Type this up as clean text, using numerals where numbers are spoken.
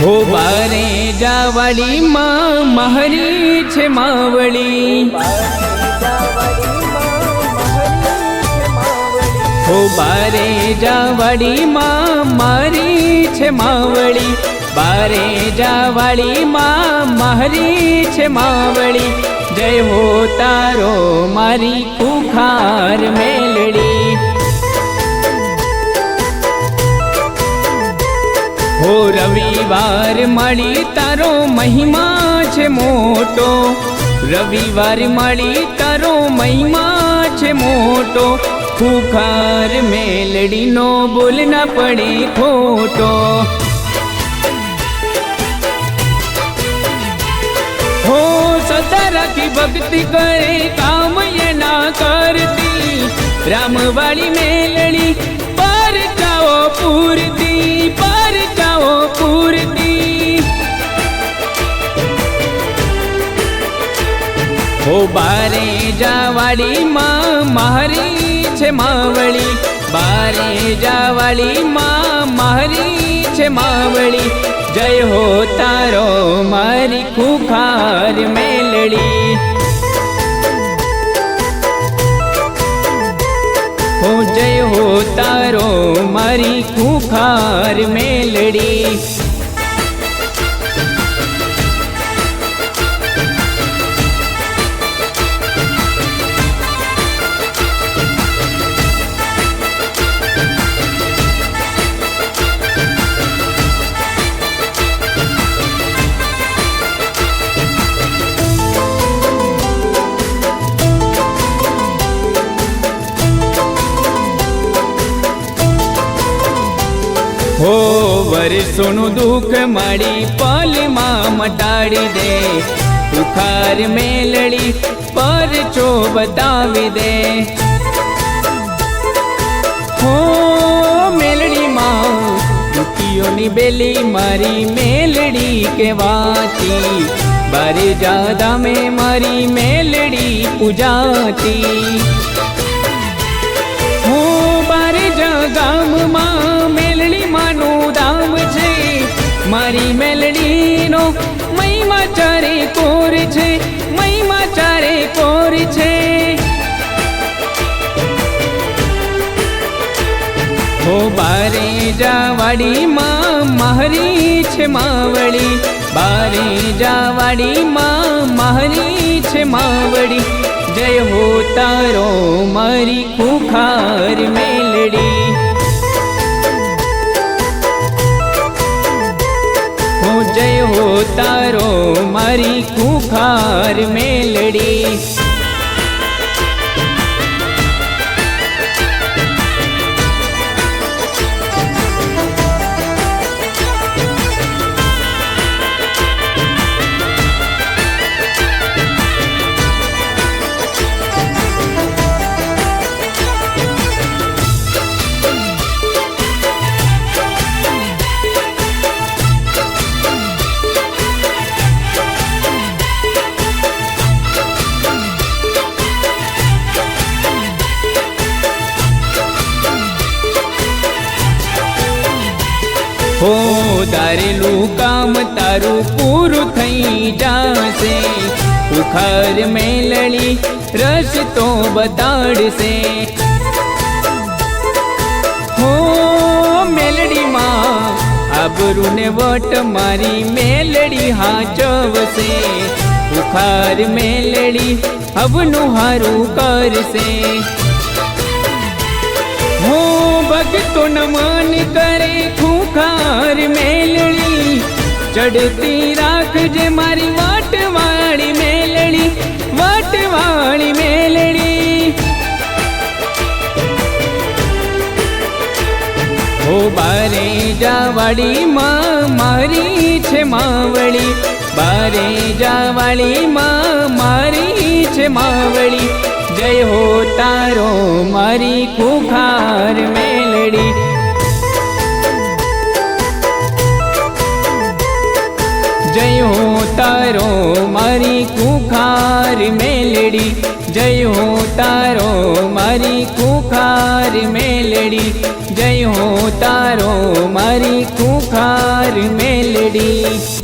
हो बारे जावाड़ी माँ महरी छे मावड़ी, हो बारे जावाड़ी माँ मारी छे मावड़ी, बारे जावाड़ी माँ महरी छे मावड़ी। जय हो तारो मारी खुखार मेलड़ी, हो रविवार मળી तारो महिमा छे मोटो, रविवार मળી तारो महिमा छे मोटो। खुखार मेलड़ी नो बोल न पड़े खोटो, हो सदा राखी भक्ति करे काम ये ना करती। रामवाड़ी मेलड़ी पर जाओ पूरती, पर जाओ पूरती। हो बारे जावाड़ी माँ महरी छे मावड़ी, बारे जावाड़ी माँ महरी छे मावड़ी। जय हो तारो मारी खुखार मेलड़ी, हो जय हो तारो मारी खुखार मेलड़ी। हो वर्षों दुख माड़ी पल माँ मटाड़ी दे, खुखार मेलड़ी पर चो बतावी दे। हो मेलड़ी माँ दुखियों नी बेली मारी मेलड़ी के वाती, बारे जादा में मारी मेलड़ी पूजाती। हो बारे जागाम माँ मेलड़ी मानो दाम छे, मारी मेलड़ी नो महिमा चारे कोर छे, महिमा चारे कोर छे। हो बारे जावाड़ी माँ महरी छे मावड़ी, बारे जावाड़ी माँ महरी छे मावड़ी। जय हो तारो मारी खुखार मेलड़ी, हो जय हो तारो मारी खुखार मेलड़ी। हो दारेलू काम तारू पूरू थई जासे, खुखार मेलड़ी रस तो बताड़ से। हो मेलड़ी माँ आबरू ने वट मारी मेलड़ी हाचव से, खुखार मेलड़ी हवनु हारू कर से। हो भक्तो नमन करे खुखार मेलड़ी, चढ़ती राख जे मारी वाटवाड़ी मेलड़ी, वाटवाड़ी मेलड़ी। हो बारे जावाड़ी माँ मारी छे मावड़ी, बारे जावाड़ी माँ मारी छे मावड़ी। जय हो तारो मारी खुखार मेलड़ी, जय हो तारो मारी खुखार मेलड़ी, जय हो तारो मारी खुखार मेलड़ी, जय हो तारो मारी खुखार આભાર મેલડી।